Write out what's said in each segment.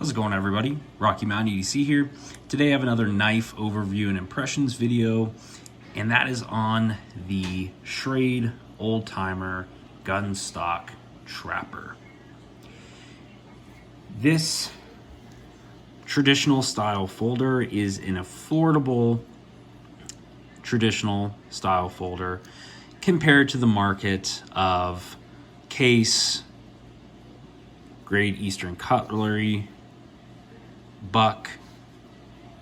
How's it going, everybody? Rocky Mountain EDC here. Today I have another knife overview and impressions video, and that is on the Shrade Old Timer Gunstock Trapper. This traditional style folder is an affordable traditional style folder compared to the market of case, Great Eastern Cutlery, Buck,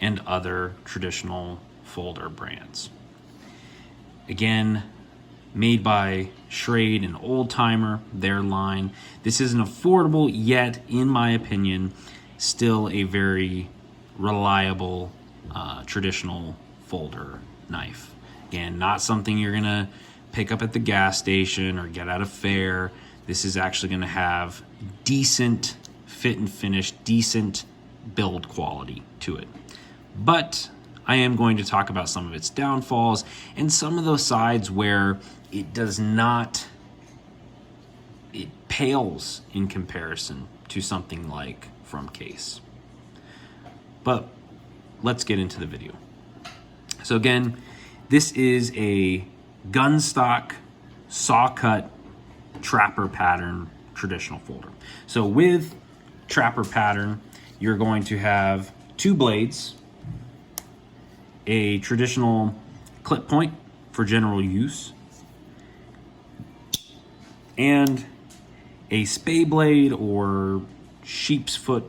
and other traditional folder brands. Again, made by Shrade and Old Timer, their line. This is an affordable, yet, in my opinion, still a very reliable traditional folder knife. Again, not something you're gonna pick up at the gas station or get at a fair. This is actually gonna have decent fit and finish, decent build quality to it. But I am going to talk about some of its downfalls and some of those sides where it does not, it pales in comparison to something like from Case. But let's get into the video. So again, this is a Gunstock saw cut trapper pattern traditional folder. So with trapper pattern, you're going to have two blades, a traditional clip point for general use, and a spay blade or sheep's foot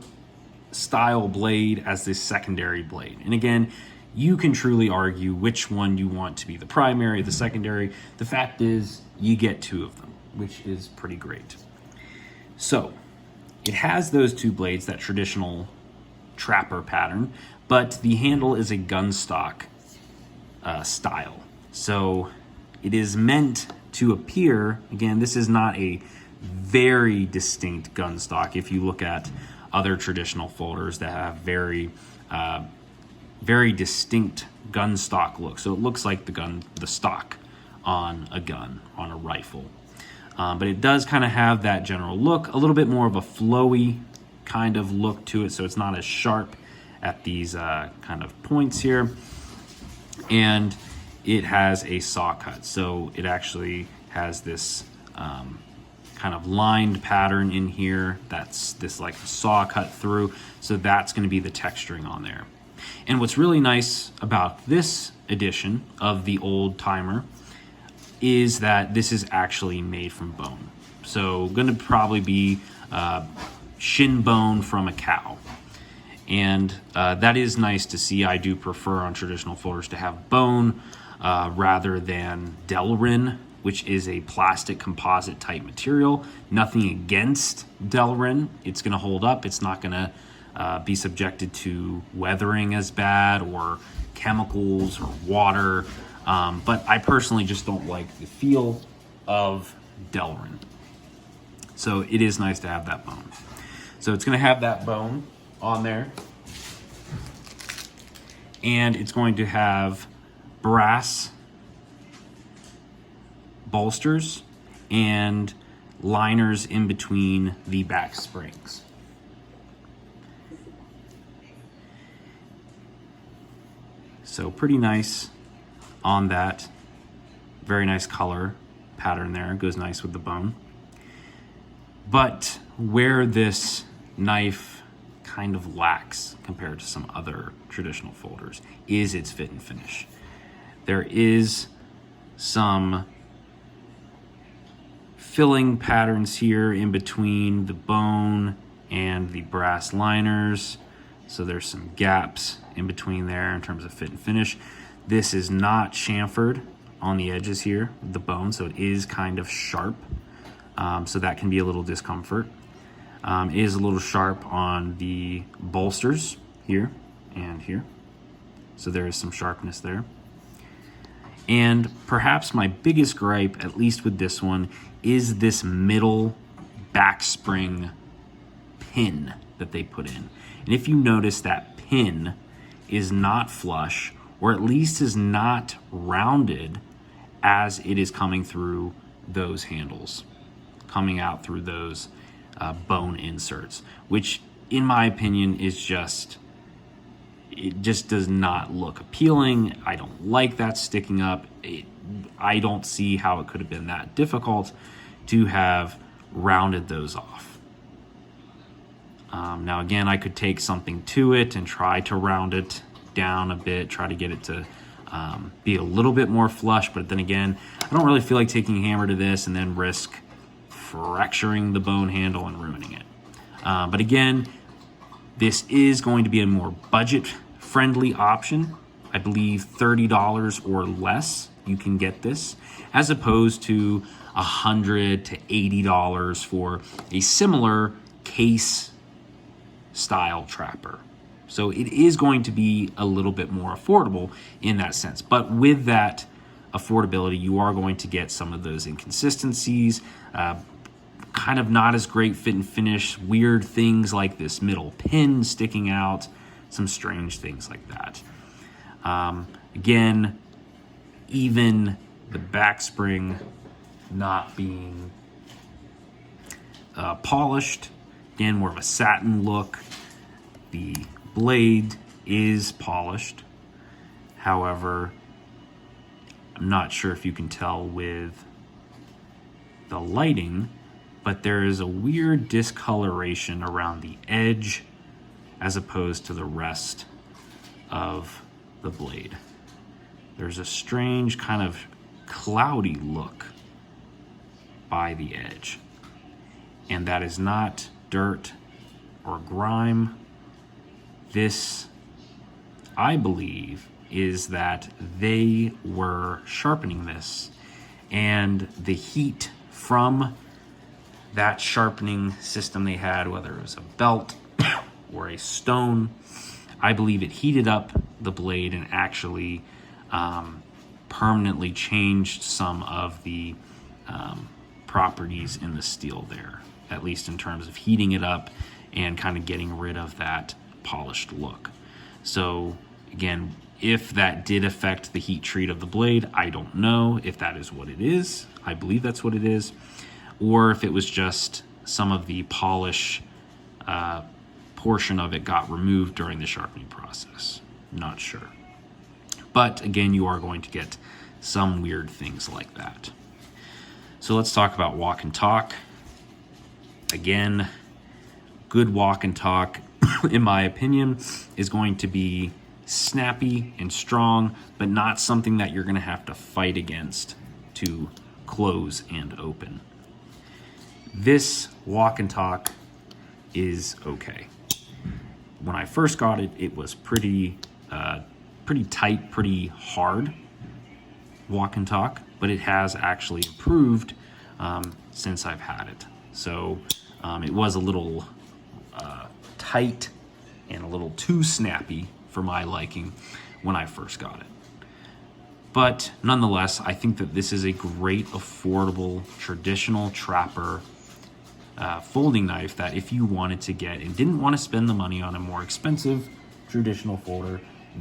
style blade as this secondary blade. And again, you can truly argue which one you want to be the primary, the secondary. The fact is, you get two of them, which is pretty great. So it has those two blades, that traditional trapper pattern, but the handle is a gunstock style. So it is meant to appear, again, this is not a very distinct gunstock. If you look at other traditional folders that have very distinct gunstock look. So it looks like the stock on a gun, on a rifle. But it does kind of have that general look, a little bit more of a flowy kind of look to it, so it's not as sharp at these kind of points here. And it has a saw cut, so it actually has this kind of lined pattern in here. That's this like saw cut through, so that's going to be the texturing on there. And what's really nice about this edition of the Old Timer is that this is actually made from bone. So going to probably be shin bone from a cow. And that is nice to see. I do prefer on traditional folders to have bone rather than Delrin, which is a plastic composite type material. Nothing against Delrin. It's going to hold up. It's not going to be subjected to weathering as bad or chemicals or water. But I personally just don't like the feel of Delrin. So it is nice to have that bone. So it's going to have that bone on there. And it's going to have brass bolsters and liners in between the back springs. So pretty nice on that. Very nice color pattern there. It goes nice with the bone. But where this knife kind of lacks compared to some other traditional folders is its fit and finish. There is some filling patterns here in between the bone and the brass liners. So there's some gaps in between there in terms of fit and finish. This is not chamfered on the edges here with the bone, so it is kind of sharp. So that can be a little discomfort. It is a little sharp on the bolsters here and here. So there is some sharpness there. And perhaps my biggest gripe, at least with this one, is this middle back spring pin that they put in. And if you notice, that pin is not flush, or at least is not rounded as it is coming through those handles, coming out through those bone inserts, which in my opinion, is just, it just does not look appealing. I don't like that sticking up. I don't see how it could have been that difficult to have rounded those off. Now again, I could take something to it and try to round it down a bit, try to get it to be a little bit more flush, but then again, I don't really feel like taking a hammer to this and then risk fracturing the bone handle and ruining it. But again, this is going to be a more budget-friendly option. I believe $30 or less you can get this, as opposed to $100 to $80 for a similar case style trapper. So it is going to be a little bit more affordable in that sense. But with that affordability, you are going to get some of those inconsistencies, kind of not as great fit and finish, weird things like this middle pin sticking out, some strange things like that. Again, even the back spring not being polished, again, more of a satin look. The blade is polished. However, I'm not sure if you can tell with the lighting, but there is a weird discoloration around the edge as opposed to the rest of the blade. There's a strange kind of cloudy look by the edge. And that is not dirt or grime. This, I believe, is that they were sharpening this, and the heat from that sharpening system they had, whether it was a belt or a stone, I believe it heated up the blade and actually permanently changed some of the properties in the steel there, at least in terms of heating it up and kind of getting rid of that polished look. So again, if that did affect the heat treat of the blade, I don't know if that is what it is. I believe that's what it is. Or if it was just some of the polish portion of it got removed during the sharpening process. Not sure. But again, you are going to get some weird things like that. So let's talk about walk and talk. Again, good walk and talk, in my opinion, is going to be snappy and strong, but not something that you're going to have to fight against to close and open. This walk and talk is okay. When I first got it, it was pretty tight, pretty hard walk and talk, but it has actually improved since I've had it. So it was a little tight and a little too snappy for my liking when I first got it. But nonetheless, I think that this is a great, affordable, traditional trapper folding knife that if you wanted to get and didn't want to spend the money on a more expensive traditional folder,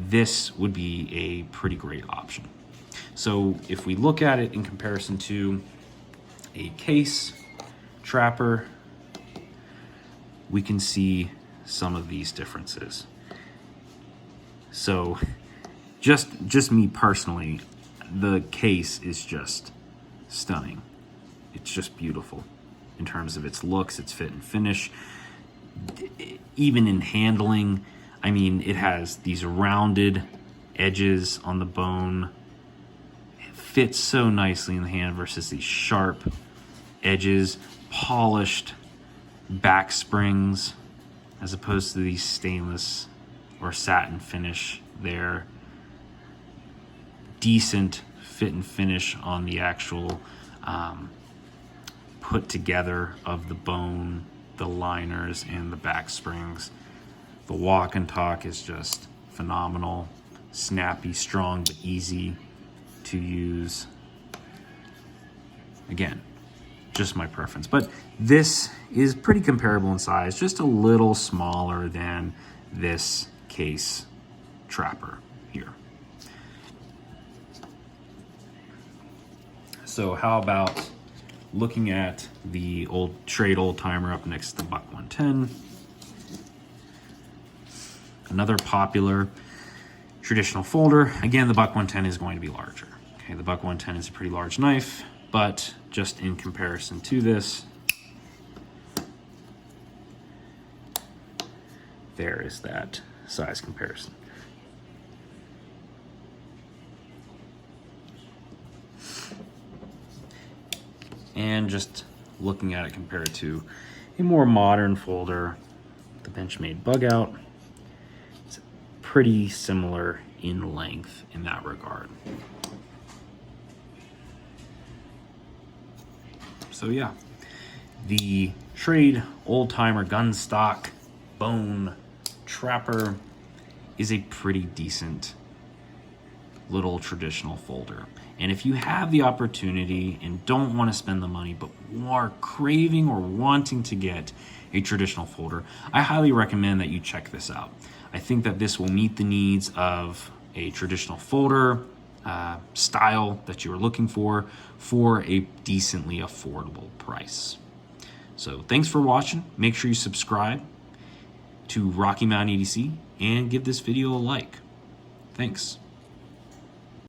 this would be a pretty great option. So if we look at it in comparison to a case trapper, we can see some of these differences. So just me personally, the case is just stunning. It's just beautiful in terms of its looks, its fit and finish. Even in handling, I mean, it has these rounded edges on the bone. It fits so nicely in the hand versus these sharp edges, polished back springs, as opposed to these stainless or satin finish there. Decent fit and finish on the actual put together of the bone, the liners, and the back springs. The walk and talk is just phenomenal. Snappy, strong, but easy to use. Again, just my preference. But this is pretty comparable in size, just a little smaller than this case trapper here. So how about looking at the old Shrade old timer up next to the Buck 110? Another popular traditional folder. Again, the Buck 110 is going to be larger. Okay, the Buck 110 is a pretty large knife, but just in comparison to this, there is that size comparison. And just looking at it compared to a more modern folder, the Benchmade Bug Out, it's pretty similar in length in that regard. So yeah, the Shrade Old Timer Gunstock Bone Trapper is a pretty decent little traditional folder. And if you have the opportunity and don't want to spend the money, but are craving or wanting to get a traditional folder, I highly recommend that you check this out. I think that this will meet the needs of a traditional folder style that you're looking for a decently affordable price. So thanks for watching. Make sure you subscribe to Rocky Mountain EDC and give this video a like. Thanks.